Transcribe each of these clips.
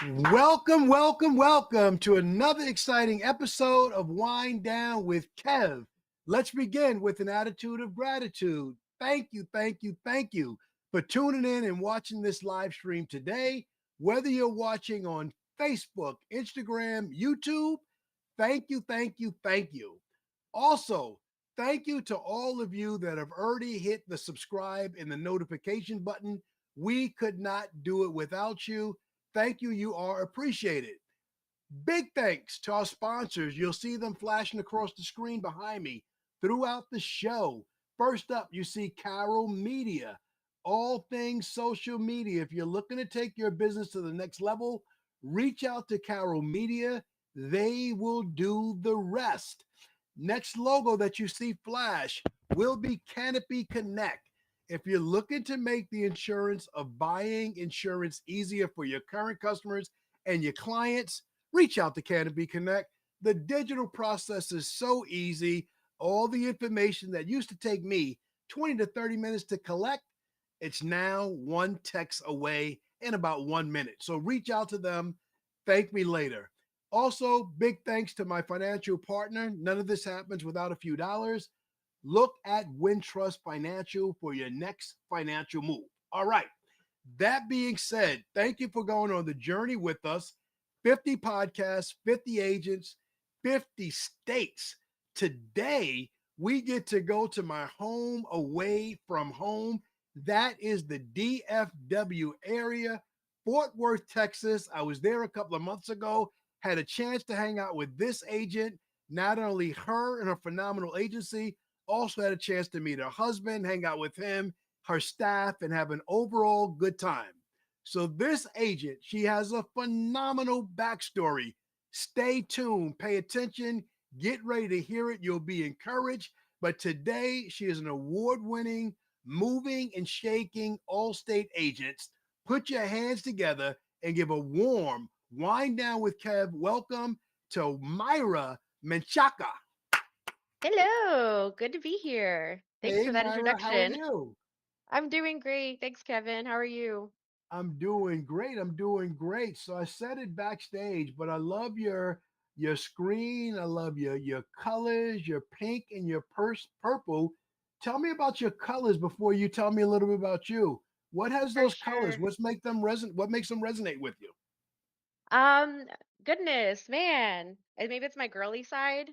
Welcome, welcome, welcome to another exciting episode of Wind Down with Kev. Let's begin with an attitude of gratitude. Thank you, thank you, thank you for tuning in and watching this live stream today. Whether you're watching on Facebook, Instagram, YouTube, thank you, thank you, thank you. Also, thank you to all of you that have already hit the subscribe and the notification button. We could not do it without you. Thank you. You are appreciated. Big thanks to our sponsors. You'll see them flashing across the screen behind me throughout the show. First up, you see Carol Media, all things social media. If you're looking to take your business to the next level, reach out to Carol Media. They will do the rest. Next logo that you see flash will be Canopy Connect. If you're looking to make the insurance of buying insurance easier for your current customers and your clients, reach out to Canopy Connect. The digital process is so easy. All the information that used to take me 20 to 30 minutes to collect, it's now one text away in about 1 minute. So reach out to them. Thank me later. Also, big thanks to my financial partner. None of this happens without a few dollars. Look at Wintrust Financial for your next financial move. All right. That being said, thank you for going on the journey with us. 50 podcasts, 50 agents, 50 states. Today, we get to go to my home away from home. That is the DFW area, Fort Worth, Texas. I was there a couple of months ago, had a chance to hang out with this agent, not only her and her phenomenal agency, also had a chance to meet her husband, hang out with him, her staff, and have an overall good time. So this agent, she has a phenomenal backstory. Stay tuned, pay attention, get ready to hear it. You'll be encouraged. But today, she is an award-winning, moving and shaking all-state agent. Put your hands together and give a warm wind down with Kev. Welcome to Myra Menchaca. Hello, good to be here. Thanks Hey, for that Myra, how are introduction. you? I'm doing great. Thanks, Kevin. How are you? I'm doing great. I'm doing great. So I said it backstage, but I love your screen. I love your colors, your pink and your purple. Tell me about your colors before you tell me a little bit about you. What has For those colors? sure. What's make them resonate? What makes them resonate with you? Um, Goodness, man. And maybe it's my girly side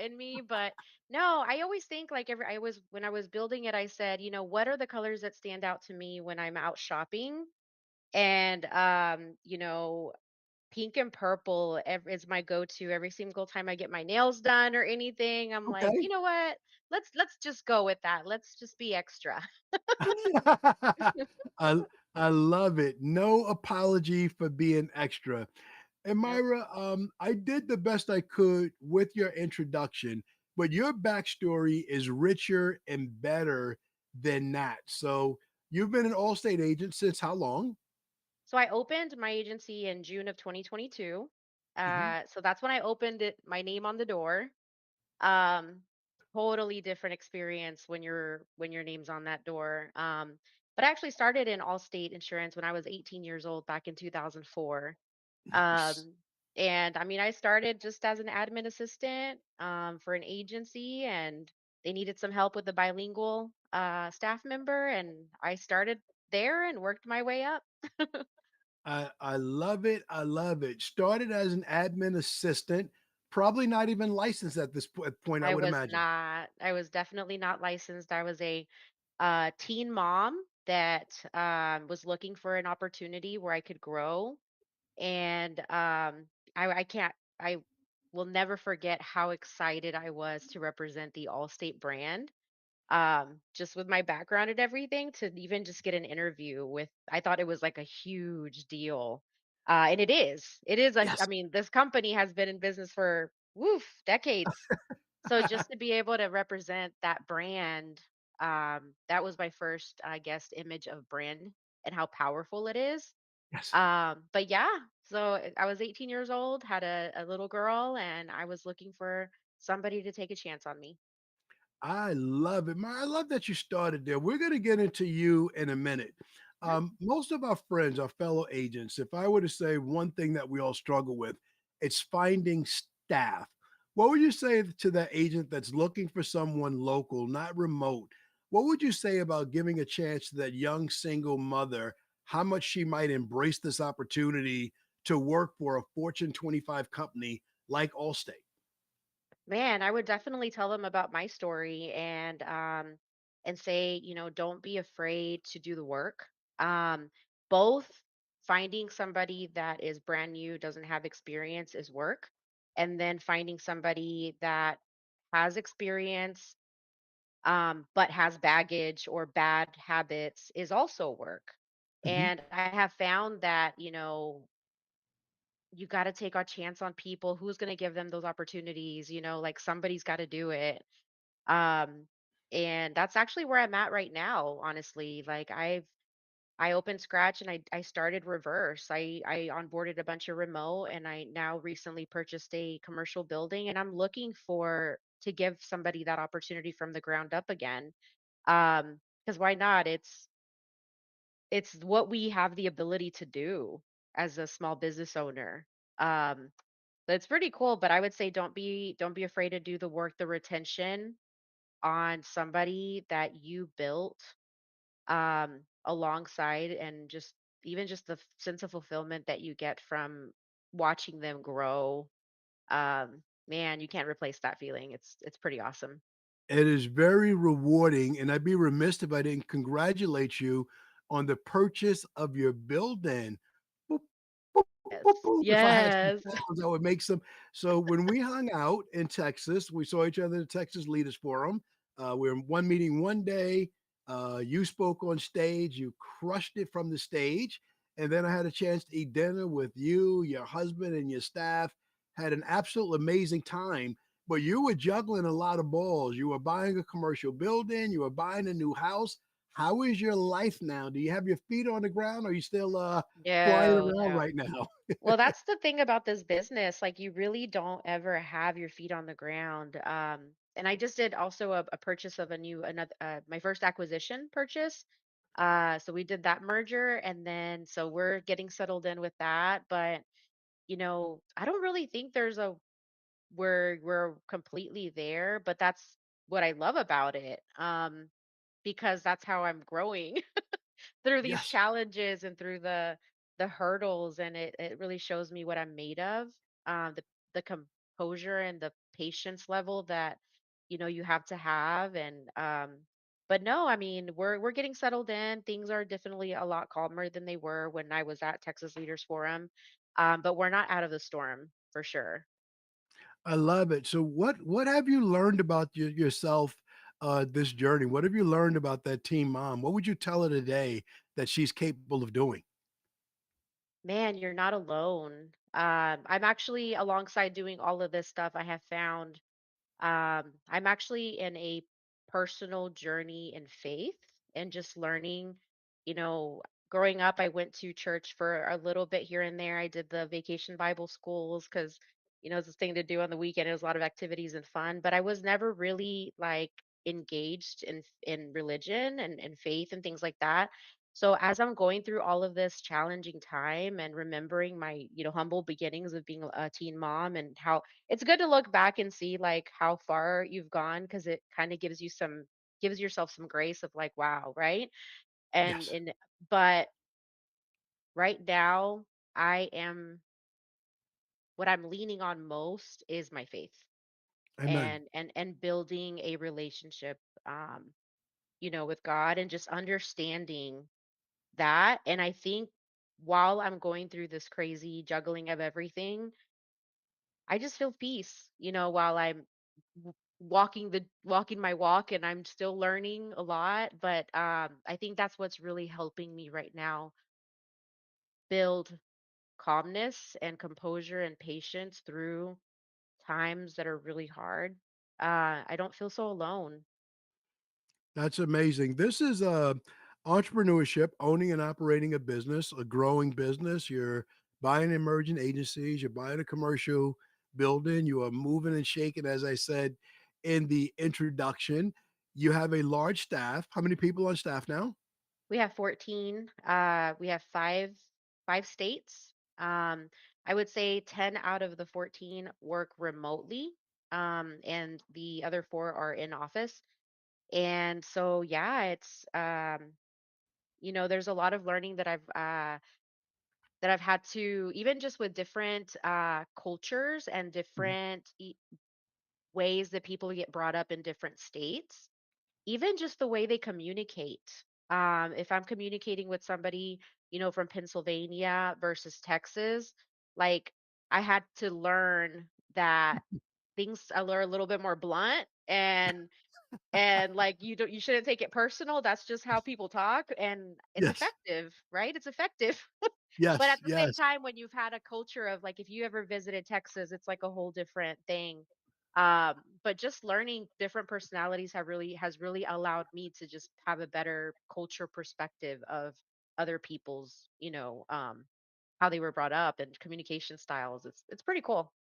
in me, but no, I always think like I was when I was building it, I said, what are the colors that stand out to me when I'm out shopping? And pink and purple is my go-to every single time I get my nails done or anything. I'm like, you Okay. know what? Let's just go with that. Let's just be extra. I I love it. No apology for being extra. And Yep. Myra, I did the best I could with your introduction, but your backstory is richer and better than that. So you've been an Allstate agent since how long? So I opened my agency in June of 2022. Mhm. So that's when I opened it, my name on the door. Um, Totally different experience when your name's on that door. But I actually started in Allstate Insurance when I was 18 years old back in 2004. Nice. Um, and I mean, I started just as an admin assistant for an agency, and they needed some help with the bilingual staff member, and I started there and worked my way up. I love it. I love it. Started as an admin assistant, probably not even licensed at this point, I I would was imagine. not. I was definitely not licensed. I was a teen mom that was looking for an opportunity where I could grow, and I can't. I will never forget how excited I was to represent the Allstate brand. Just with my background and everything, to even just get an interview with, I thought it was like a huge deal. And it is. It is a. I Yes. mean, this company has been in business for woof decades. So just to be able to represent that brand, that was my first, I guess, image of brand and how powerful it is. Yes. But yeah, so I was 18 years old, had a little girl, and I was looking for somebody to take a chance on me. I love it. I love that you started there. We're going to get into you in a minute. Mhm. Most of our friends, our fellow agents, if I were to say one thing that we all struggle with, it's finding staff. What would you say to that agent that's looking for someone local, not remote? What would you say about giving a chance to that young single mother, how much she might embrace this opportunity to work for a Fortune 25 company like Allstate? Man, I would definitely tell them about my story and say, don't be afraid to do the work. Um Both finding somebody that is brand new, doesn't have experience is work, and then finding somebody that has experience but has baggage or bad habits is also work. Mhm. And I have found that, you got to take a chance on people. Who's going to give them those opportunities? Like somebody's got to do it. Um, and that's actually where I'm at right now, honestly. Like I opened Scratch and I started Reverse. I onboarded a bunch of remote, and I now recently purchased a commercial building, and I'm looking for to give somebody that opportunity from the ground up again. Because why not? It's what we have the ability to do as a small business owner. Um, that's pretty cool, but I would say don't be afraid to do the work, the retention on somebody that you built alongside, and just even just the sense of fulfillment that you get from watching them grow. Man, you can't replace that feeling. It's pretty awesome. It is very rewarding, and I'd be remiss if I didn't congratulate you on the purchase of your building. Boop, boop, Yes. boop, boop. If I had some Yes. sounds, I would make some. So when we hung out in Texas, we saw each other at the Texas Leaders Forum. We were in one meeting one day. You spoke on stage. You crushed it from the stage. And then I had a chance to eat dinner with you, your husband, and your staff. Had an absolute amazing time, but you were juggling a lot of balls. You were buying a commercial building, you were buying a new house. How is your life now? Do you have your feet on the ground? Or are you still flying No, around no. right now? Well, that's the thing about this business. Like, you really don't ever have your feet on the ground. And I just did also a purchase of another my first acquisition purchase. So we did that merger, and then so we're getting settled in with that. But I don't really think we're completely there. But that's what I love about it. Because that's how I'm growing. Through these Yes, challenges and through the hurdles, and it really shows me what I'm made of. The composure and the patience level that you have to have. And but no, I mean, we're getting settled in. Things are definitely a lot calmer than they were when I was at Texas Leaders Forum. But we're not out of the storm for sure. I love it. So what have you learned about yourself this journey? What have you learned about that teen mom? What would you tell her today that she's capable of doing? Man, you're not alone. I'm actually, alongside doing all of this stuff, I have found I'm actually in a personal journey in faith and just learning. You know, Growing up, I went to church for a little bit here and there. I did the vacation Bible schools because, it's this thing to do on the weekend. It was a lot of activities and fun, but I was never really like engaged in religion and faith and things like that. So as I'm going through all of this challenging time and remembering my, humble beginnings of being a teen mom, and how it's good to look back and see like how far you've gone, because it kind of gives yourself some grace of like, wow, right? and Yes. and but right now, I am what I'm leaning on most is my faith, Amen. and building a relationship, with God, and just understanding that. And I think while I'm going through this crazy juggling of everything, I just feel peace, while I'm walking my walk, and I'm still learning a lot. But I think that's what's really helping me right now build calmness and composure and patience through times that are really hard. I don't feel so alone. That's amazing. This is entrepreneurship, owning and operating a business, a growing business. You're buying emerging agencies, you're buying a commercial building, you are moving and shaking, as I said in the introduction. You have a large staff. How many people on staff now? We have 14. We have five states. I would say 10 out of the 14 work remotely, and the other four are in office. And so, yeah, there's a lot of learning that I've had to, even just with different cultures and Mhm. different ways that people get brought up in different states, even just the way they communicate. If I'm communicating with somebody, from Pennsylvania versus Texas, like I had to learn that things are a little bit more blunt, and like you shouldn't take it personal. That's just how people talk, and it's Yes, effective, right? It's effective. But yes, at the same yes. time, when you've had a culture of, like, if you ever visited Texas, it's like a whole different thing. But just learning different personalities has really allowed me to just have a better culture perspective of other people's, how they were brought up and communication styles. It's pretty cool.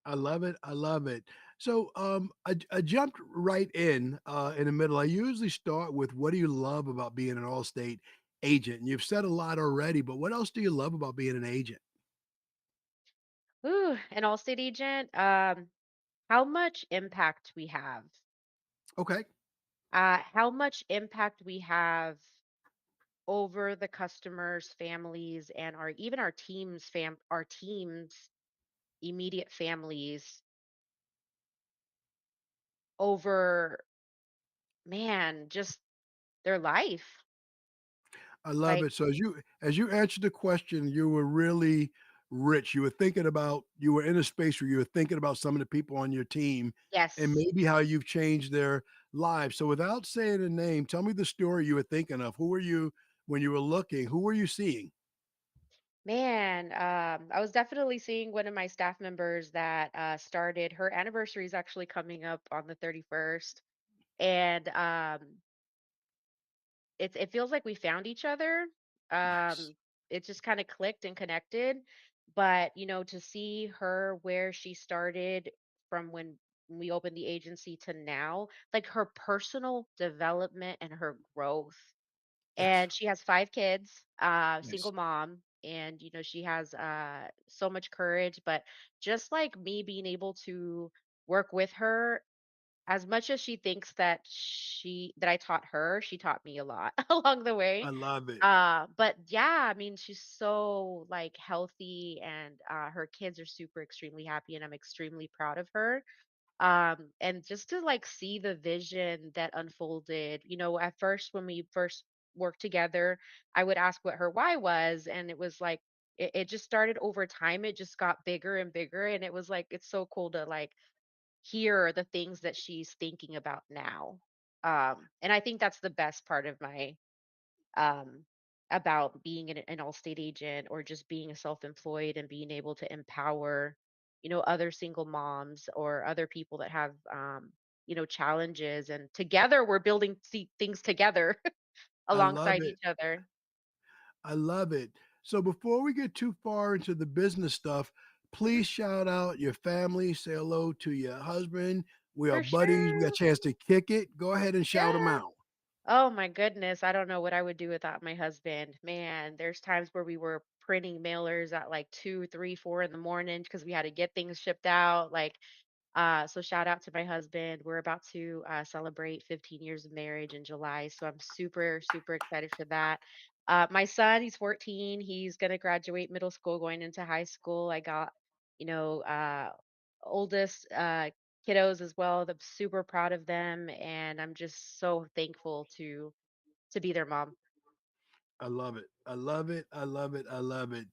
I love it. I love it. So, I jumped right in the middle. I usually start with what do you love about being an Allstate agent? And you've said a lot already, but what else do you love about being an agent? Ooh, an Allstate agent. How much impact we have. Okay. How much impact we have over the customers, families, and our teams immediate families over, man, just their life. I love Like, it. So as you answered the question, you were really rich. You were thinking about you were in a space where you were thinking about some of the people on your team and yes, maybe how you've changed their lives. So without saying a name, tell me the story you were thinking of. Who were you when you were looking? Who were you seeing? man, I was definitely seeing one of my staff members that started. Her anniversary is actually coming up on the 31st, and it feels like we found each other. Nice. Um, it just kind of clicked and connected. But, to see her where she started from when we opened the agency to now, like her personal development and her growth. Yes. And she has 5 kids, Nice. single mom, and she has so much courage. But just like me being able to work with her, as much as she thinks that I taught her, she taught me a lot along the way. I love it. But yeah, I mean, she's so, like, healthy, and her kids are super extremely happy, and I'm extremely proud of her. And just to, like, see the vision that unfolded, at first when we first worked together, I would ask what her why was, and it was like it just started over time. It just got bigger and bigger, and it was like it's so cool to, like, hear the things that she's thinking about now. And I think that's the best part of my um about being an all-state agent, or just being self-employed and being able to empower, other single moms or other people that have challenges, and together we're building things together I love alongside it. each other. I love it. So before we get too far into the business stuff, Mhm. please shout out your family, say hello to your husband. We are For buddies. We got a sure. chance to kick it. Go ahead and shout them Yeah. out. Oh my goodness, I don't know what I would do without my husband. Man, there's times where we were printing mailers at like 2, 3, 4 in the morning because we had to get things shipped out. Like, so shout out to my husband. We're about to celebrate 15 years of marriage in July, so I'm super, super excited for that. My son, he's 14. He's gonna graduate middle school, going into high school. I got, you know, uh, oldest kiddos as well. I'm super proud of them, and I'm just so thankful to be their mom. I love it. I love it. I love it. I love it.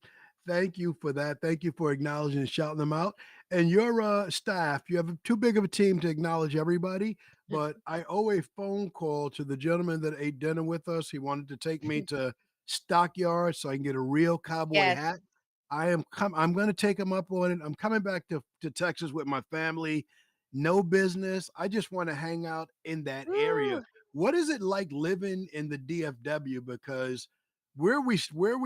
Thank you for that. Thank you for acknowledging and shouting them out. And your staff, you have too big of a team to acknowledge everybody, but I owe a phone call to the gentleman that ate dinner with us. He wanted to take me to Stockyard so I can get a real cowboy Yes. hat. I'm going to take him up on it. I'm coming back to Texas with my family. No business. I just want to hang out in that area. Woo. What is it like living in the DFW? Because where we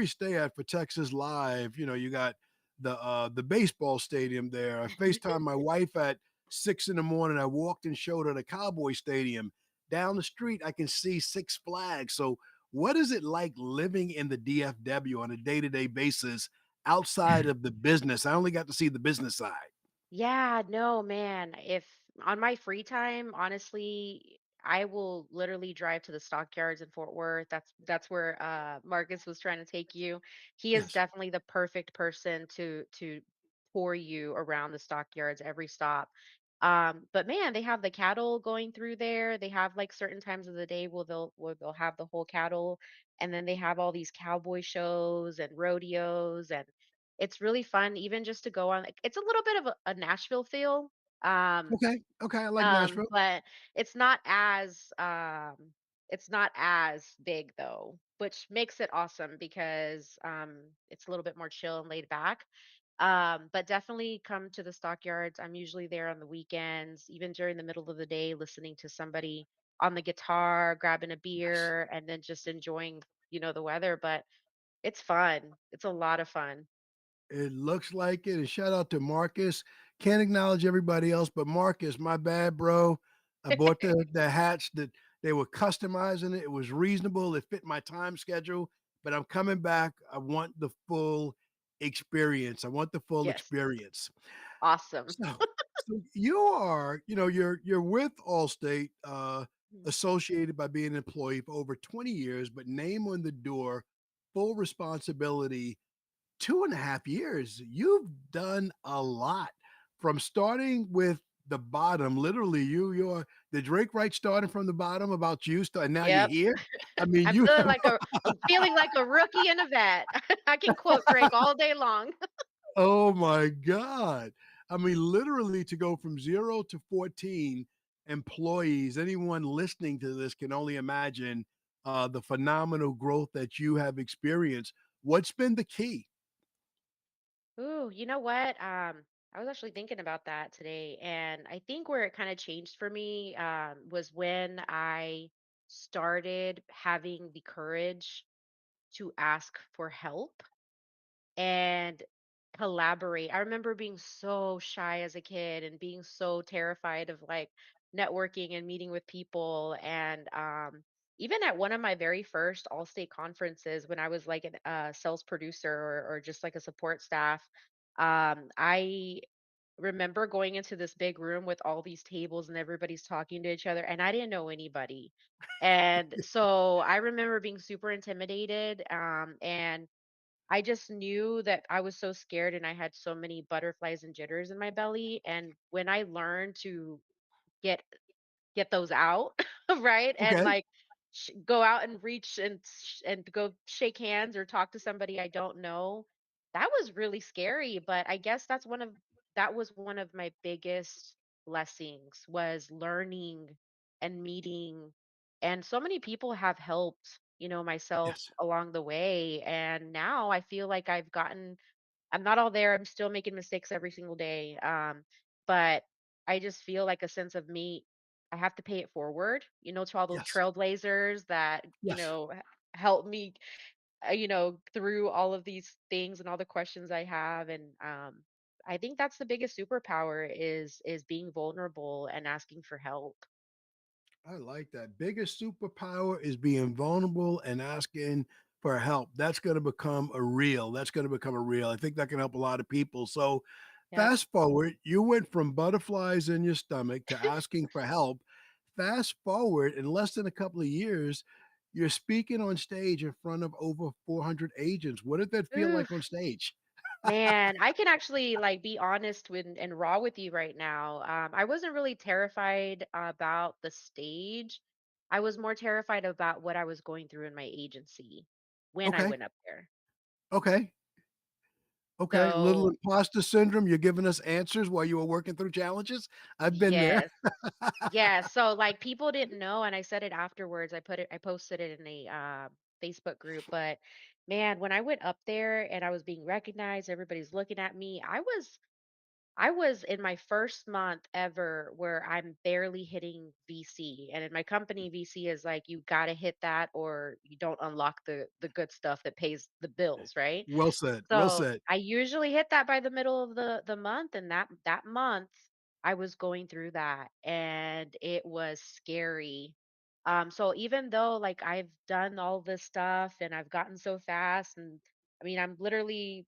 stay at for Texas Live, you got the baseball stadium there. I FaceTime my wife at 6 in the morning. I walked and showed her the Cowboy Stadium. Down the street, I can see Six Flags. So What is it like living in the DFW on a day-to-day basis outside of the business? I only got to see the business side. Yeah, no, man. If on my free time, honestly, I will literally drive to the stockyards in Fort Worth. That's where Marcus was trying to take you. He is Yes. definitely the perfect person to pour you around the stockyards every stop. But man, they have the cattle going through there. They have like certain times of the day where they'll have the whole cattle, and then they have all these cowboy shows and rodeos, and it's really fun even just to go on, like it's a little bit of a Nashville feel, um, Okay, okay, I like Nashville. but it's not as, it's not as big though, which makes it awesome because, it's a little bit more chill and laid back. But definitely come to the stockyards. I'm usually there on the weekends, even during the middle of the day, listening to somebody on the guitar, grabbing a Nice. beer, and then just enjoying, the weather, but it's fun. It's a lot of fun. It looks like it, and shout out to Marcus. Can't acknowledge everybody else, but Marcus, my bad, bro. I bought the hats that they were customizing it. It was reasonable. It fit my time schedule, but I'm coming back. I want the full experience. I want the full Yes. experience. Awesome. So you are, you're with Allstate, Mhm. associated by being an employee for over 20 years, but name on the door, full responsibility 2.5 years. You've done a lot from starting with the bottom. Literally, you're the Drake right starting from the bottom about you, and now you're Yep. here. I mean, I'm you feeling have, like I'm feeling like a rookie and a vet. I can quote Drake all day long. oh my God. I mean, literally to go from 0 to 14 employees, anyone listening to this can only imagine the phenomenal growth that you have experienced. What's been the key? Ooh, you know what? I was actually thinking about that today, and I think where it kind of changed for me was when I started having the courage to ask for help and collaborate. I remember being so shy as a kid and being so terrified of like networking and meeting with people. And even at one of my very first all state conferences, when I was like a sales producer or just like a support staff, I remember going into this big room with all these tables and everybody's talking to each other, and I didn't know anybody. And so I remember being super intimidated, and I just knew that I was so scared and I had so many butterflies and jitters in my belly. And when I learned to get get those out, right? And Okay. like go out and reach and go shake hands or talk to somebody I don't know. That was really scary, but I guess that was one of my biggest blessings was learning and meeting, and so many people have helped, myself Yes. along the way, and now I feel like I'm not all there. I'm still making mistakes every single day. But I just feel like a sense of me. I have to pay it forward, to all those Yes. trailblazers that, Yes. help me, through all of these things and all the questions I have. And I think that's the biggest superpower is being vulnerable and asking for help. I like that. Biggest superpower is being vulnerable and asking for help. That's going to become a real. That's going to become a real. I think that can help a lot of people. So, Yep. fast forward, you went from butterflies in your stomach to asking for help. Fast forward in less than a couple of years, you're speaking on stage in front of over 400 agents. What did that feel like on stage? Man, I can actually like be honest with and raw with you right now. I wasn't really terrified about the stage. I was more terrified about what I was going through in my agency when I Okay. went up there. Okay. Okay. Little So, imposter syndrome. You're giving us answers while you were working through challenges. I've been there. yes. Yeah, so like people didn't know, and I said it afterwards. I posted it in a Facebook group, but man, when I went up there and I was being recognized, everybody's looking at me. I was in my first month ever where I'm barely hitting VC. And in my company, VC is like you gotta hit that or you don't unlock the good stuff that pays the bills, right? Well said. Well So said. I usually hit that by the middle of the month, and that month I was going through that, and it was scary. So even though like I've done all this stuff and I've gotten so fast, and I mean, I'm literally,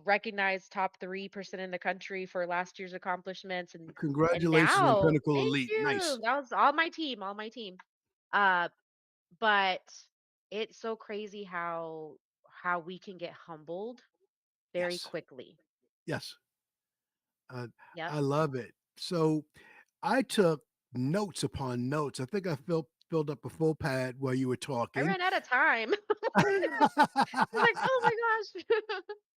recognized top 3% in the country for last year's accomplishments, and Congratulations on now, Pinnacle thank Elite. you. Nice. That was all my team, all my team. Uh, but it's so crazy how we can get humbled very Yes. quickly. Yes. Uh, Yep. I love it. So I took notes upon notes. I think I filled up a full pad while you were I talking. ran out of time. I was like, oh my gosh.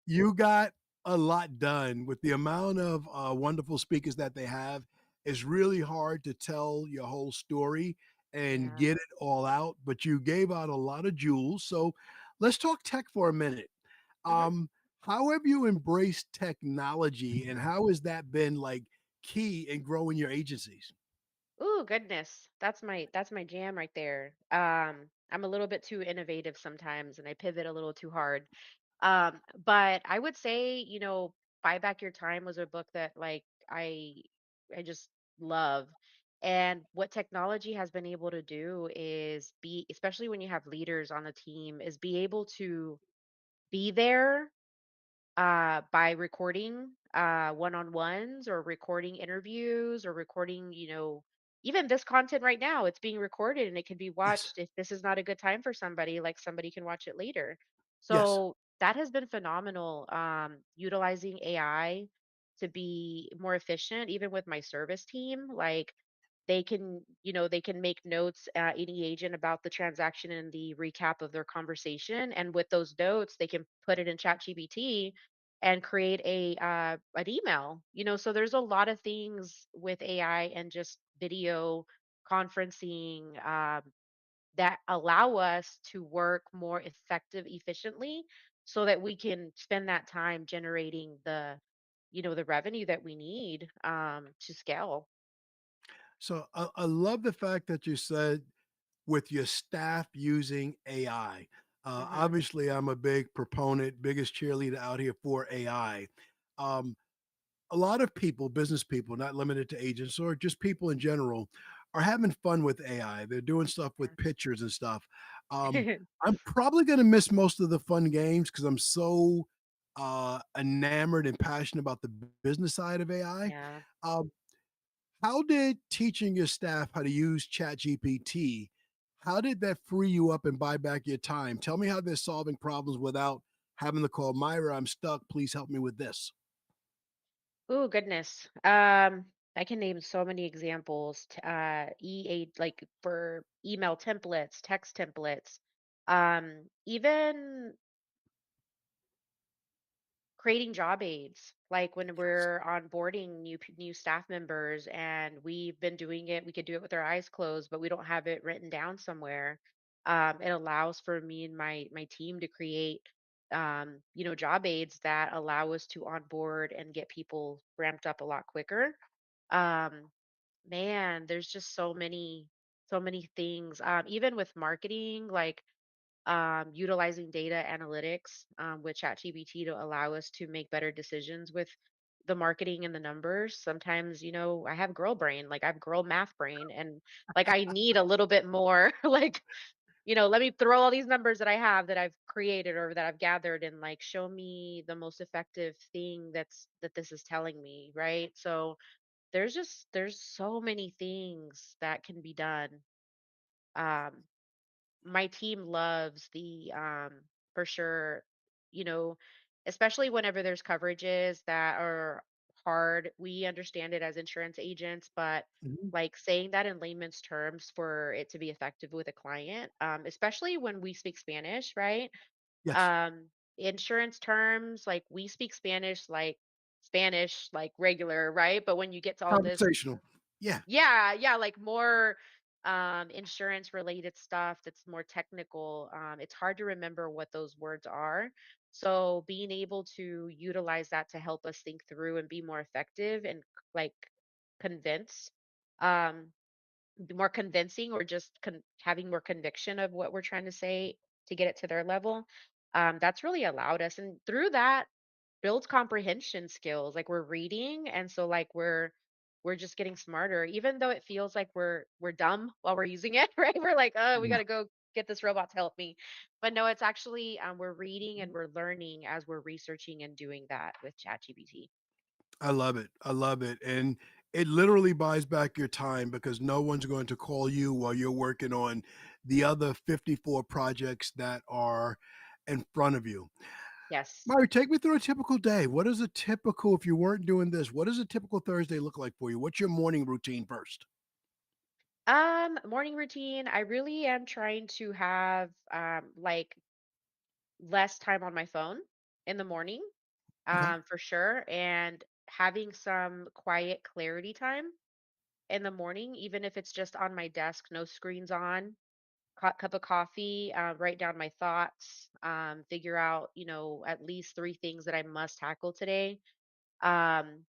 You got a lot done with the amount of wonderful speakers that they have. It's really hard to tell your whole story and Yeah. get it all out, but you gave out a lot of jewels. So let's talk tech for a minute. Mhm. Um, how have you embraced technology and how has that been like key in growing your agencies? Ooh, goodness. That's my jam right there. I'm a little bit too innovative sometimes and I pivot a little too hard. But I would say, Buy Back Your Time was a book that like I just love. And what technology has been able to do is be, especially when you have leaders on the team, is be able to be there by recording one-on-ones or recording interviews or recording, even this content right now, it's being recorded and it can be Yes. watched. If this is not a good time for somebody, like somebody can watch it later. Yes. So that has been phenomenal. Utilizing AI to be more efficient, even with my service team, like they can make notes, any agent, about the transaction and the recap of their conversation, and with those notes they can put it in chat gpt and create an email. So there's a lot of things with AI and just video conferencing, that allow us to work more efficiently, so that we can spend that time generating the revenue that we need, to scale. So I love the fact that you said with your staff using AI. Hmm. Obviously, I'm a big proponent, biggest cheerleader out here for AI. Um, a lot of people, business people, not limited to agents or just people in general, are having fun with AI. They're doing stuff with pictures and stuff. Um, Yeah. I'm probably going to miss most of the fun games because I'm so enamored and passionate about the business side of AI. Yeah. Um, how did teaching your staff how to use ChatGPT, how did that free you up and buy back your time? Tell me how they're solving problems without having to call Myra, I'm stuck. Please help me with this. Oh goodness. I can name so many examples. Like for email templates, text templates, even creating job aids. Like when Yes. we're onboarding new staff members, and we've been doing it, we could do it with our eyes closed, but we don't have it written down somewhere. It allows for me and my team to create, job aids that allow us to onboard and get people ramped up a lot quicker. um Man, there's just so many things, even with marketing, like utilizing data analytics, with ChatGPT to allow us to make better decisions with the marketing and the numbers. Sometimes, I have girl brain, like I have girl math brain, and like I need a little bit more, like, let me throw all these numbers that I have, that I've created or that I've gathered, and like show me the most effective thing that this is telling me, right? So there's so many things that can be done. Um, my team loves the, for sure, you know, especially whenever there's coverages that are hard. We understand it as insurance agents, but Mhm. like saying that in layman's terms for it to be effective with a client, especially when we speak Spanish, right? Yes. Um, Insurance terms, like we speak Spanish, like regular, right? But when you get to all this, Conversational. Yeah. yeah, yeah, like more insurance related stuff that's more technical. It's hard to remember what those words are. So being able to utilize that to help us think through and be more effective and like convince, um, be more convincing, or just having more conviction of what we're trying to say to get it to their level. That's really allowed us. And through that, builds comprehension skills. Like we're reading, and so like we're we're just getting smarter, even though it feels like we're dumb while we're using it, right? We're like, oh, we got Yeah. to go get this robot to help me. But no, it's actually we're reading and we're learning as we're researching and doing that with ChatGPT. I love it. I love it. And it literally buys back your time because no one's going to call you while you're working on the other 54 projects that are in front of you. Yes. Mari, take me through a typical day. What is a typical, if you weren't doing this, what does a typical Thursday look like for you? What's your morning routine first? Morning routine. I really am trying to have like less time on my phone in the morning, Okay. for sure, and having some quiet clarity time in the morning, even if it's just on my desk, no screens on, cup of coffee, write down my thoughts, figure out, at least three things that I must tackle today. Um,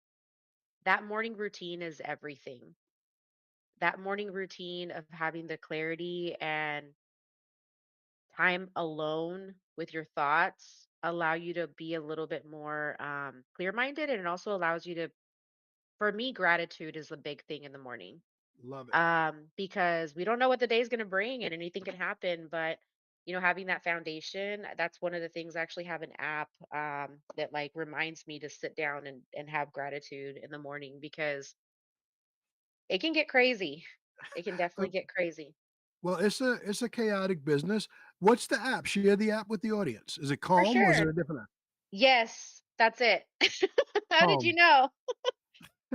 that morning routine is everything. That morning routine of having the clarity and time alone with your thoughts allow you to be a little bit more clear minded, and it also allows you to, for me, gratitude is a big thing in the morning, Love it. because we don't know what the day is going to bring and anything can happen. But having that foundation, that's one of the things. I actually have an app that like reminds me to sit down and have gratitude in the morning, because it can get crazy. It can Uh, definitely get crazy. well, it's a chaotic business. What's the app? Share the app with the audience. Is it For Calm or is sure. it a different app? Yes, that's it. How did you Calm. know? Kev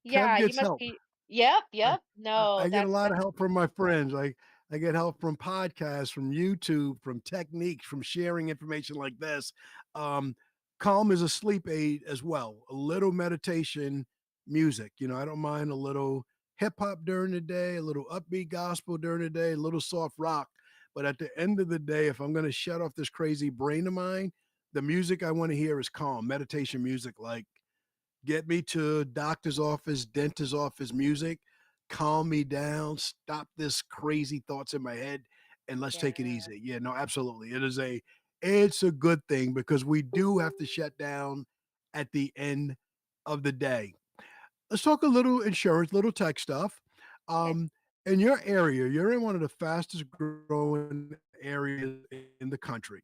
Yeah, you gets must help. be. Yep, I yep. I No, I get a lot of help from my friends. I get help from podcasts, from YouTube, from techniques, from sharing information like this. Um, Calm is a sleep aid as well. A little meditation music. I don't mind a little hip hop during the day, a little upbeat gospel during the day, a little soft rock. But at the end of the day, if I'm going to shut off this crazy brain of mine, the music I want to hear is calm meditation music, like get me to doctor's office, dentist's office music, calm me down, stop this crazy thoughts in my head, and let's take it Yeah. easy. Yeah, no, absolutely. It's a good thing because we do have to shut down at the end of the day. Let's talk a little insurance, little tech stuff. Okay. Um, in your area, you're in one of the fastest growing areas in the country.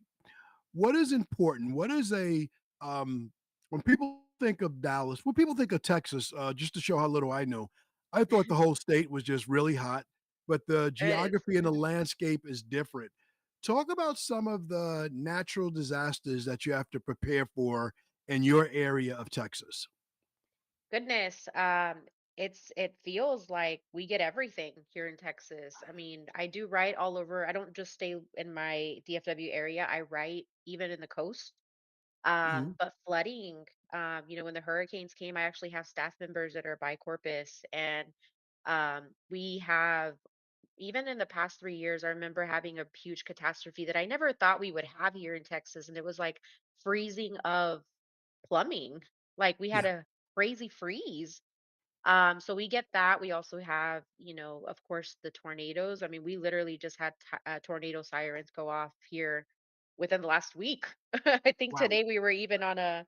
What is important? What is a when people think of Dallas, when people think of Texas, just to show how little I know, I thought the whole state was just really hot, but the There is. geography and the landscape is different. Talk about some of the natural disasters that you have to prepare for in your area of Texas. Goodness. It feels like we get everything here in Texas. I mean, I do write all over. I don't just stay in my DFW area. I write even in the coast. Mhm. But flooding, when the hurricanes came, I actually have staff members that are by Corpus, and we have, even in the past 3 years, I remember having a huge catastrophe that I never thought we would have here in Texas, and it was like freezing of plumbing. Like we had Yeah. a crazy freeze. So we get that. We also have, of course, the tornadoes. I mean, we literally just had tornado sirens go off here within the last week. I think Wow. today we were even on a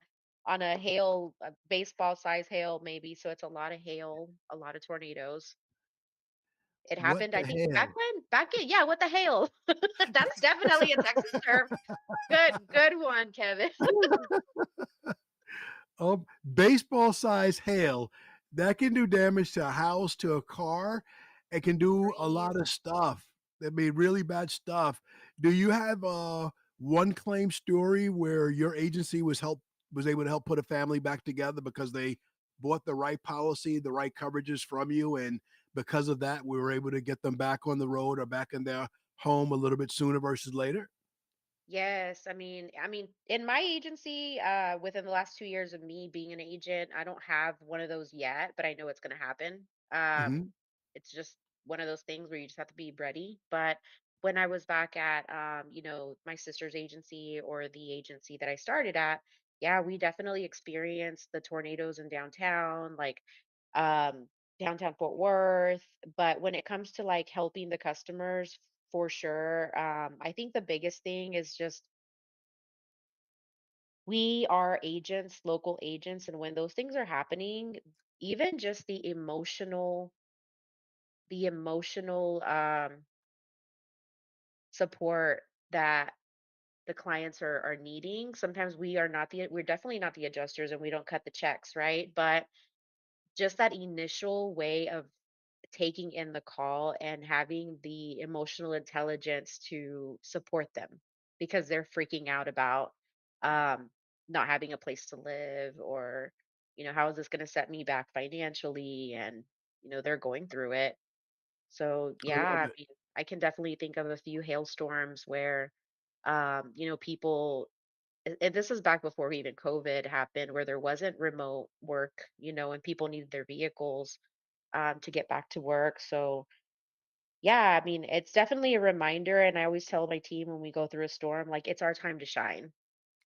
hail, a baseball size hail maybe. So it's a lot of hail, a lot of tornadoes. It What happened, I the think, back hell? when, back in, yeah, what the hail? That's definitely a Texas term. Good one, Kevin. Baseball size hail that can do damage to a house, to a car. It can do a lot Trees. of stuff. I mean, really bad stuff. Do you have one claim story where your agency was able to help put a family back together because they bought the right policy, the right coverages from you, and because of that, we were able to get them back on the road or back in their home a little bit sooner versus later? Yes, I mean, in my agency, within the last 2 years of me being an agent, I don't have one of those yet, but I know it's going to happen. Hmm. It's just one of those things where you just have to be ready. But when I was back at, my sister's agency, or the agency that I started at, yeah, we definitely experienced the tornadoes in downtown, like, um, downtown Fort Worth. But when it comes to like helping the customers, for sure, I think the biggest thing is just we are agents, local agents, and when those things are happening, even just the emotional support that the clients are needing. Sometimes we're definitely not the adjusters and we don't cut the checks, right? But just that initial way of taking in the call and having the emotional intelligence to support them because they're freaking out about um, not having a place to live, or how is this going to set me back financially, and they're going through it. So I love yeah, I it. mean, I can definitely think of a few hailstorms where people, and this is back before even COVID happened, where there wasn't remote work, and people needed their vehicles to get back to work. So yeah, I mean, it's definitely a reminder. And I always tell my team when we go through a storm, like, it's our time to shine.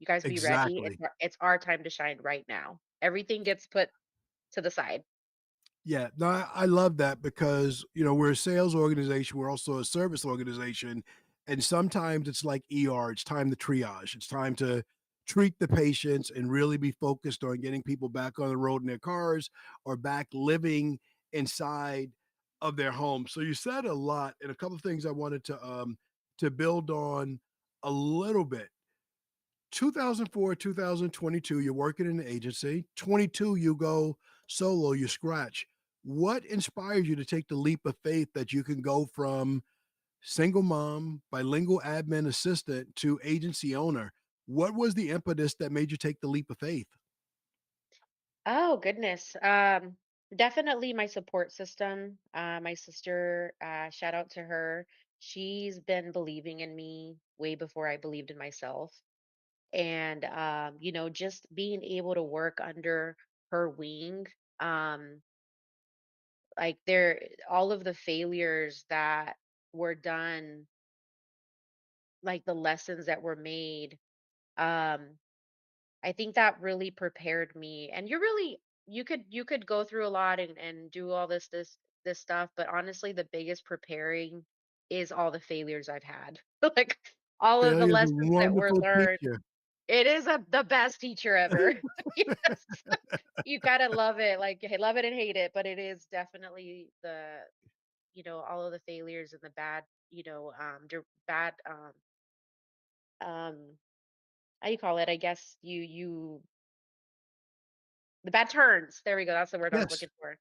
You guys be ready. Exactly. It's our time to shine right now. Everything gets put to the side. Yeah, no, I love that because we're a sales organization. We're also a service organization, and sometimes it's like ER. It's time to triage. It's time to treat the patients and really be focused on getting people back on the road in their cars or back living inside of their home. So you said a lot, and a couple of things I wanted to build on a little bit. 2004, 2022, you're working in an agency. 22, you go solo, you scratch. What inspired you to take the leap of faith that you can go from single mom, bilingual admin assistant to agency owner? What was the impetus that made you take the leap of faith? Oh goodness. Definitely my support system. My sister, shout out to her. She's been believing in me way before I believed in myself. And just being able to work under her wing, um, like there all of the failures that were done, like the lessons that were made, um, I think that really prepared me. And you could go through a lot and do all this stuff, but honestly, the biggest preparing is all the failures I've had. Like all of the Failure's a lessons that were wonderful learned. teacher. It is the best teacher ever. Yes. You gotta love it. Like, love it and hate it, but it is definitely all of the failures and the bad, bad, um, how you call it? I guess the bad turns. There we go. That's the word I was Yes, looking for.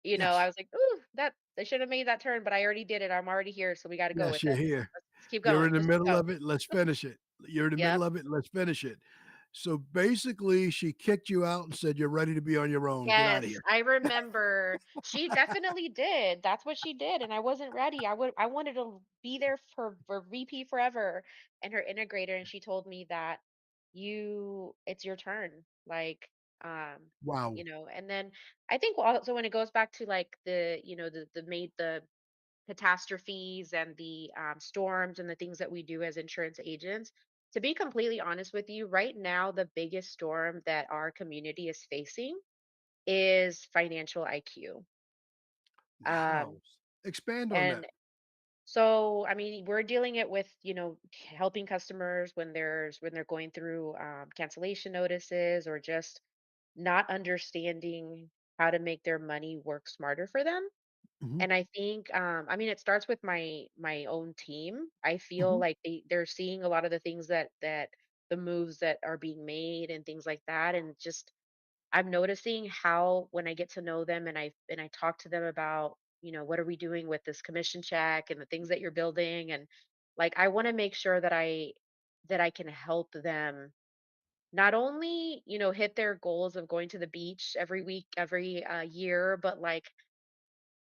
I yes, was like, "Ooh, that I should have made that turn, but I already did it. I'm already here, so we got to go yes, with you're it. here. Let's keep You're going. in the Let's keep middle going." of it, let's finish it. You're in the Yep. middle of it, let's finish it. So basically, she kicked you out and said, "You're ready to be on your own. Get out of Yes, here." I remember. She definitely did. That's what she did, and I wasn't ready. I wanted to be there for VP forever and her integrator, and she told me that it's your turn. Like, Wow. and then I think also when it goes back to like the catastrophes and the storms and the things that we do as insurance agents. To be completely honest with you, right now the biggest storm that our community is facing is financial IQ. Wow. Um, Expand on that. and so, I mean, we're dealing it with, helping customers when they're going through cancellation notices, or just not understanding how to make their money work smarter for them. Mhm, And I think, I mean, it starts with my own team. I feel mhm, like they're seeing a lot of the things that the moves that are being made and things like that, and just I'm noticing how when I get to know them and I talk to them about, what are we doing with this commission check and the things that you're building, and like I want to make sure that I can help them not only, hit their goals of going to the beach every week, every year, but like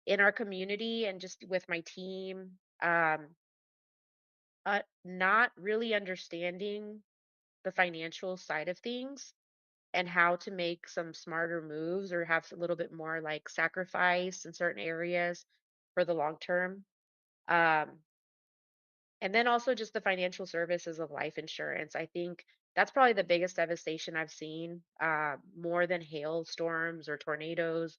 in our community and just with my team, not really understanding the financial side of things and how to make some smarter moves or have a little bit more like sacrifice in certain areas for the long term. Um, and then also just the financial services of life insurance. I think that's probably the biggest devastation I've seen, more than hailstorms or tornadoes.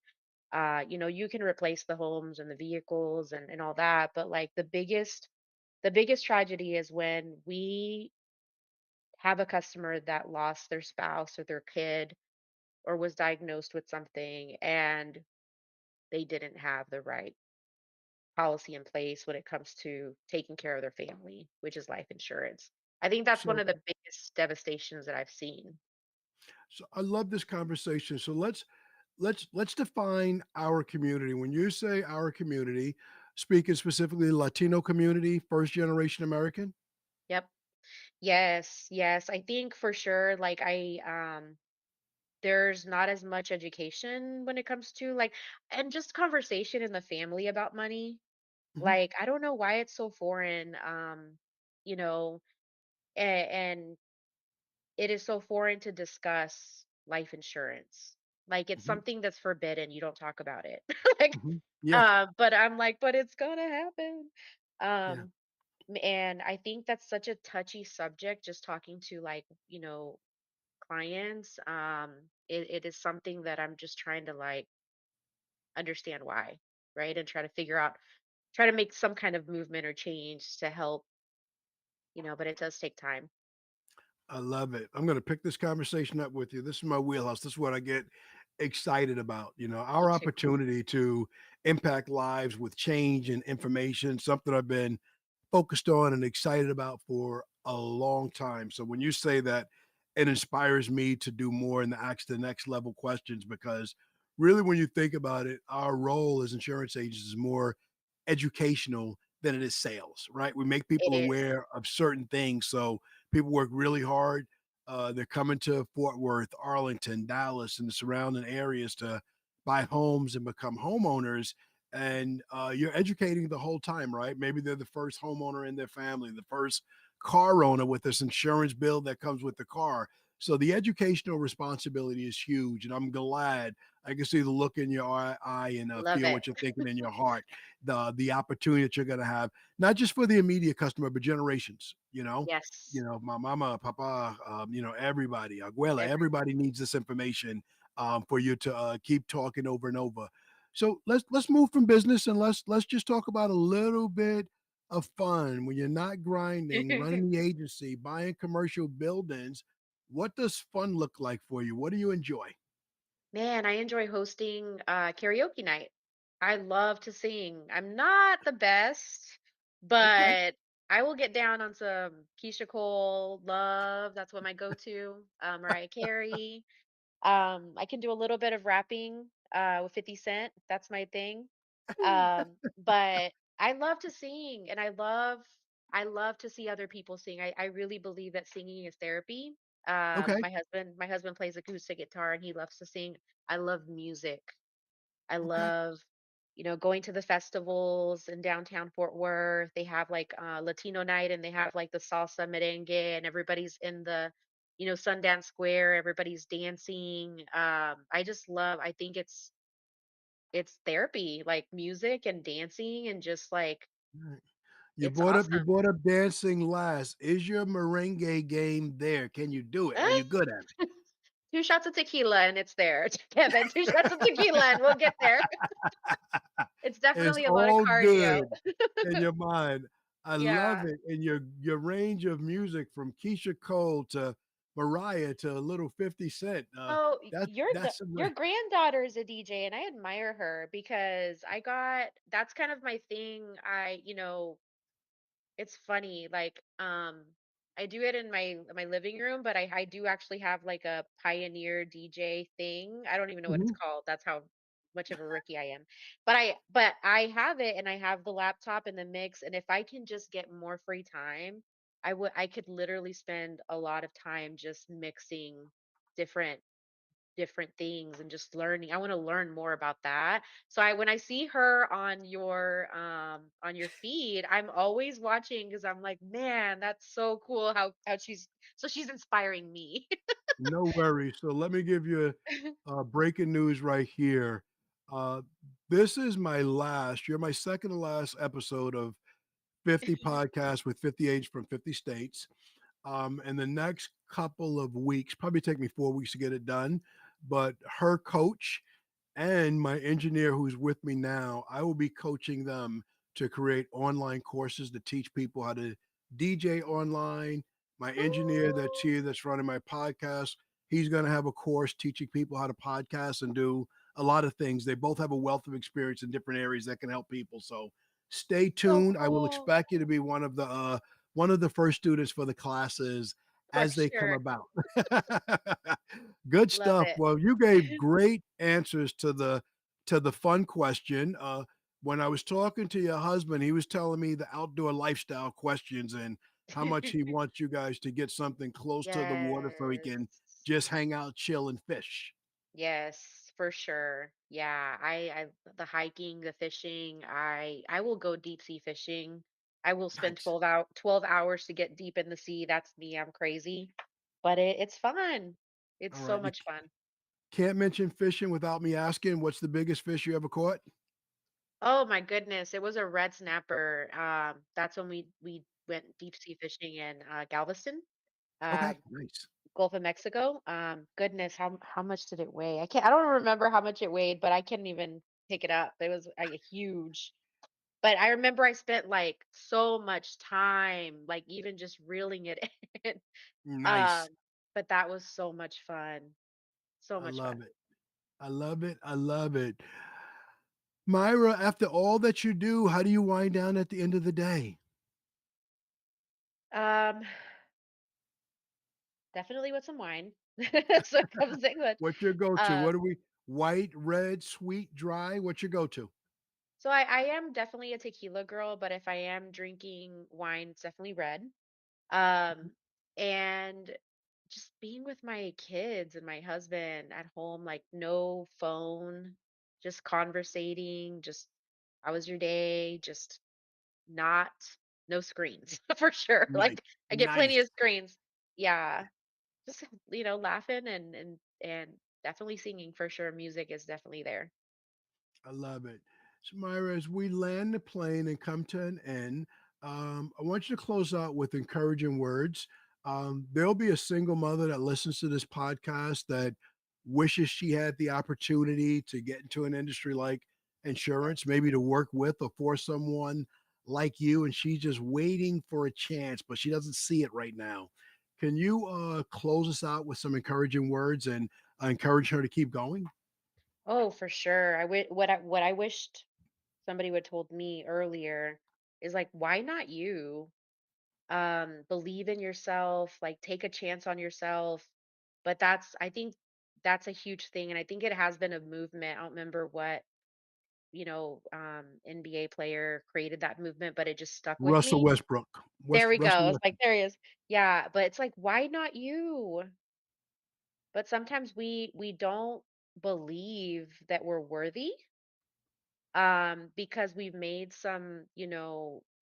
You can replace the homes and the vehicles and all that, but like the biggest tragedy is when we have a customer that lost their spouse or their kid, or was diagnosed with something and they didn't have the right policy in place when it comes to taking care of their family, which is life insurance. I think that's one So of the biggest devastations that I've seen. so I love this conversation. So let's define our community. When you say our community, speaking specifically Latino community, first generation American. Yep. Yes, yes. I think for sure, like there's not as much education when it comes to like and just conversation in the family about money. Mhm, Like I don't know why it's so foreign. You know, and it is so foreign to discuss life insurance. Like it's mhm, something that's forbidden. You don't talk about it. Like mhm. Yeah, but I'm like, but it's gonna happen. yeah. Um and I think that's such a touchy subject, just talking to like, clients. It is something that I'm just trying to like understand why, right? And try to figure out, try to make some kind of movement or change to help, but it does take time. I love it. I'm going to pick this conversation up with you. This is my wheelhouse. This is what I get excited about. Me Our too. opportunity to impact lives with change and information, something I've been focused on and excited about for a long time. So when you say that, it inspires me to do more and to ask the next level questions because really, when you think about it, our role as insurance agents is more educational than it is sales, right? We make It people is. aware of certain things. So people work really hard. They're coming to Fort Worth, Arlington, Dallas, and the surrounding areas to buy homes and become homeowners. And you're educating the whole time, right? Maybe they're the first homeowner in their family, the first car owner with this insurance bill that comes with the car. So the educational responsibility is huge. And I'm glad I can see the look in your eye and Love feel it. what you're thinking in your heart, the opportunity that you're going to have, not just for the immediate customer, but generations. Yes. My mama, papa, everybody, abuela, Every everybody needs this information for you to keep talking over and over. So let's move from business and let's just talk about a little bit of fun when you're not grinding, running the agency, buying commercial buildings. What does fun look like for you? What do you enjoy? Man, I enjoy hosting karaoke night. I love to sing. I'm not the best, Okay. but I will get down on some Keisha Cole, Love. That's what my go-to. Mariah Carey. I can do a little bit of rapping with 50 Cent. That's my thing. But I love to sing and I love to see other people sing. I really believe that singing is therapy. Okay. My husband plays acoustic guitar and he loves to sing. I love music. I Okay. love, going to the festivals in downtown Fort Worth. They have like Latino night and they have like the salsa merengue and everybody's in the, Sundance Square, everybody's dancing. I think it's therapy, like music and dancing and just like All right. it's You awesome. brought up dancing last. Is your merengue game there? Can you do it? Are you good at it? 2 shots of tequila and it's there, Kevin. 2 shots of tequila and we'll get there. It's It's definitely a lot of all cardio. good in your mind. I love Yeah. it. And your range of music from Keisha Cole to Mariah to a little 50 Cent. Oh, That's some your granddaughter is a DJ and I admire her because that's kind of my thing. It's funny, like, I do it in my living room, but I do actually have like a Pioneer DJ thing. I don't even know what it's Mhm. called. That's how much of a rookie I am. But I have it and I have the laptop and the mix, and if I can just get more free time, I could literally spend a lot of time just mixing different different things and just learning. I want to learn more about that. So when I see her on your feed, I'm always watching because I'm like, man, that's so cool how she's inspiring me. No worries. So let me give you breaking news right here. Uh, this is you're my second to last episode of 50 podcasts with 50 agents from 50 states. In the next couple of weeks, probably take me 4 weeks to get it done. But her coach and my engineer who's with me now, I will be coaching them to create online courses to teach people how to DJ online. My engineer that's Ooh, here, that's running my podcast, he's going to have a course teaching people how to podcast and do a lot of things. They both have a wealth of experience in different areas that can help people. So stay So tuned. I will cool. expect you to be one of the first students for the classes For as they come sure. about. Good Love stuff. it. Well, you gave great answers to the fun question. When I was talking to your husband, he was telling me the outdoor lifestyle questions and how much he wants you guys to get something close to the water so he can Yes. just hang out, chill, and fish. Yes, for sure. Yeah, I the hiking, the fishing, I will go deep sea fishing. I will spend Nice. 12 hours to get deep in the sea. That's me. I'm crazy. But it's fun. It's All so right. You much fun. can't mention fishing without me asking, what's the biggest fish you ever caught? Oh my goodness, it was a red snapper. That's when we went deep sea fishing in Galveston, Okay, um, nice. Gulf of Mexico. Goodness, how much did it weigh? I don't remember how much it weighed, but I couldn't even pick it up. It was huge. But I remember I spent like so much time, like even just reeling it in. Nice. Um, but that was so much fun. So I much fun. love it. I love it. I love it. Myra, after all that you do, how do you wind down at the end of the day? Um, Definitely with some wine. So it comes in good. What's your go-to? What Um, are we white, red, sweet, dry? What's your go-to? so I am definitely a tequila girl, but if I am drinking wine, it's definitely red. Um, and just being with my kids and my husband at home, like no phone, just conversating, just how was your day? Just not no screens for sure. Nice. Like I get Nice. plenty of screens. Yeah. Just laughing and definitely singing for sure. Music is definitely there. I love it. So, Myra, as we land the plane and come to an end, I want you to close out with encouraging words. There'll be a single mother that listens to this podcast that wishes she had the opportunity to get into an industry like insurance, Yes. maybe to work with or for someone like you, and she's just waiting for a chance, but she doesn't see it right now. Can you close us out with some encouraging words and encourage her to keep going? Oh, for sure. What I wished somebody would told me earlier is like, why not you? Believe in yourself, like take a chance on yourself. But I think that's a huge thing. And I think it has been a movement. I don't remember what, NBA player created that movement, but it just stuck with Russell me. Westbrook. There we go. Russell I was like, Westbrook. there he is. Yeah. But it's like, why not you? But sometimes we don't believe that we're worthy, because we've made some,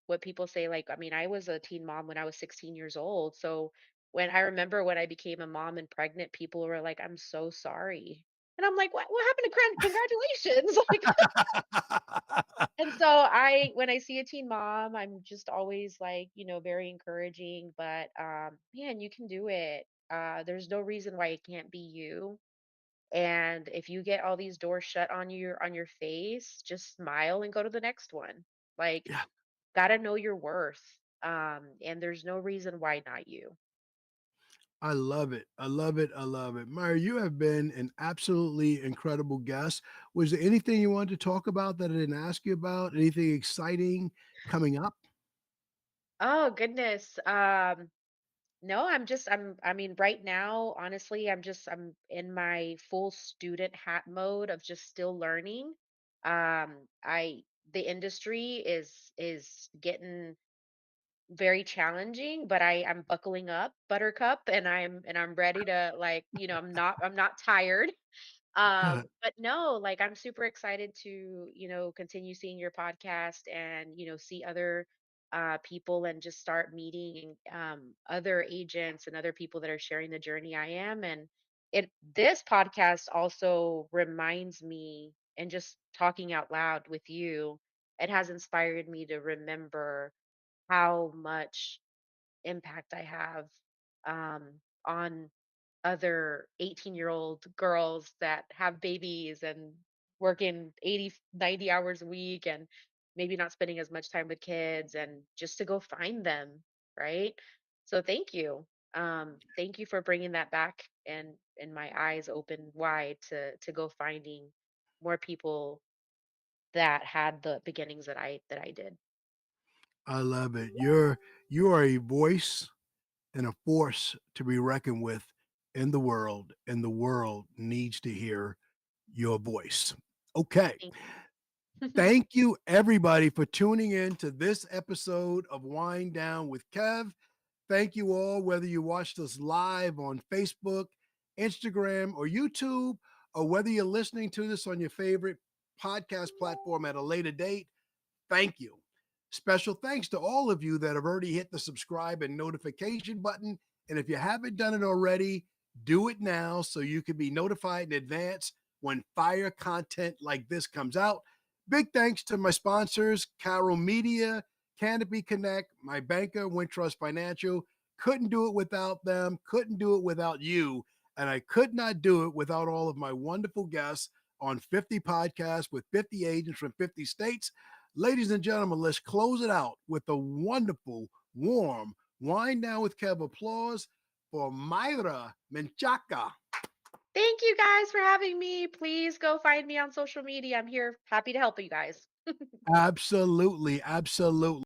what people say, like, I mean, I was a teen mom when I was 16 years old. So when I became a mom and pregnant, people were like, I'm so sorry. And I'm like, what happened to congratulations? Like, and so when I see a teen mom, I'm just always like, very encouraging, but man, you can do it. There's no reason why it can't be you. And if you get all these doors shut on your face, just smile and go to the next one. Like, Yeah, gotta know your worth. And there's no reason why not you. I love it. I love it. I love it. Myra, you have been an absolutely incredible guest. Was there anything you wanted to talk about that I didn't ask you about? Anything exciting coming up? Oh goodness. No, I mean, right now, honestly, I'm in my full student hat mode of just still learning. The industry is getting very challenging, but I'm buckling up, buttercup, and I'm ready to, like, I'm not tired. But no, like I'm super excited to, continue seeing your podcast and, see other people and just start meeting other agents and other people that are sharing the journey I am. And this podcast also reminds me, and just talking out loud with you, it has inspired me to remember how much impact I have on other 18-year-old girls that have babies and working 80, 90 hours a week and maybe not spending as much time with kids, and just to go find them, right? So thank you. Thank you for bringing that back, and and my eyes opened wide to go finding more people that had the beginnings that I did. I love it. You are a voice and a force to be reckoned with in the world, and the world needs to hear your voice. Okay. Thank Thank you, everybody, for tuning in to this episode of Wind Down with Kev. Thank you all, whether you watched us live on Facebook, Instagram, or YouTube, or whether you're listening to this on your favorite podcast platform at a later date. Thank you. Special thanks to all of you that have already hit the subscribe and notification button. And if you haven't done it already, do it now so you can be notified in advance when fire content like this comes out. Big thanks to my sponsors, Carol Media, Canopy Connect, my banker, Wintrust Financial. Couldn't do it without them, couldn't do it without you. And I could not do it without all of my wonderful guests on 50 podcasts with 50 agents from 50 states. Ladies and gentlemen, let's close it out with a wonderful, warm Wind Down with Kev applause for Myra Menchaca. Thank you guys for having me. Please go find me on social media. I'm here happy to help you guys. Absolutely, absolutely.